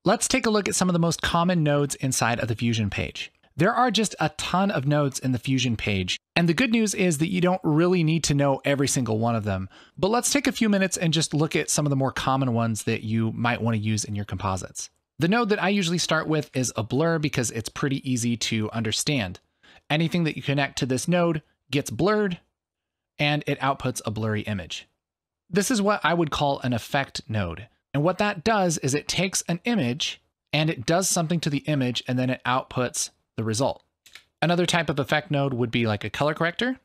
Let's take a look at some of the most common nodes inside of the Fusion page. There are just a ton of nodes in the Fusion page, and the good news is that you don't really need to know every single one of them. But let's take a few minutes and just look at some of the more common ones that you might want to use in your composites. The node that I usually start with is a blur because it's pretty easy to understand. Anything that you connect to this node gets blurred, and it outputs a blurry image. This is what I would call an effect node. And what that does is it takes an image and it does something to the image and then it outputs the result. Another type of effect node would be like a color corrector.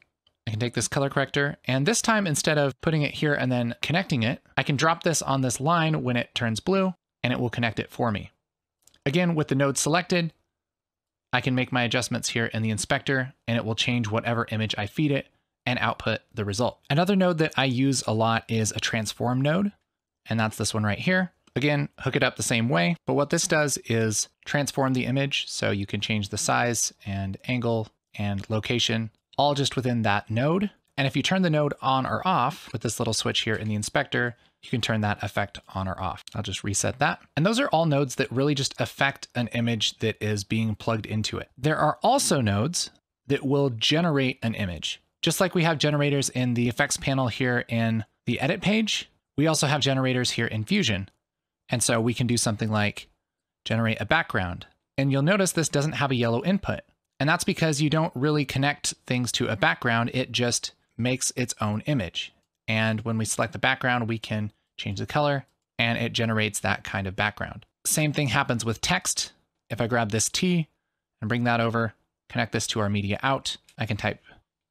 I can take this color corrector, and this time instead of putting it here and then connecting it, I can drop this on this line when it turns blue and it will connect it for me. Again, with the node selected, I can make my adjustments here in the inspector and it will change whatever image I feed it and output the result. Another node that I use a lot is a transform node, and that's this one right here. Again, hook it up the same way, but what this does is transform the image so you can change the size and angle and location all just within that node. And if you turn the node on or off with this little switch here in the inspector, you can turn that effect on or off. I'll just reset that. And those are all nodes that really just affect an image that is being plugged into it. There are also nodes that will generate an image. Just like we have generators in the effects panel here in the edit page, we also have generators here in Fusion. And so we can do something like generate a background. And you'll notice this doesn't have a yellow input. And that's because you don't really connect things to a background. It just makes its own image. And when we select the background, we can change the color and it generates that kind of background. Same thing happens with text. If I grab this T and bring that over, connect this to our media out, I can type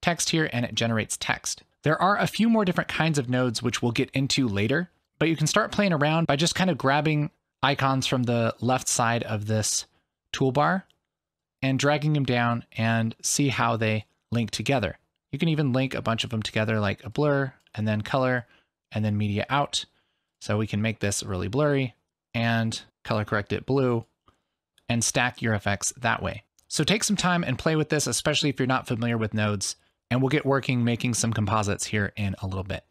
text here and it generates text. There are a few more different kinds of nodes which we'll get into later, but you can start playing around by just kind of grabbing icons from the left side of this toolbar and dragging them down and see how they link together. You can even link a bunch of them together like a blur and then color and then media out. So we can make this really blurry and color correct it blue and stack your effects that way. So take some time and play with this, especially if you're not familiar with nodes, and we'll get working making some composites here in a little bit.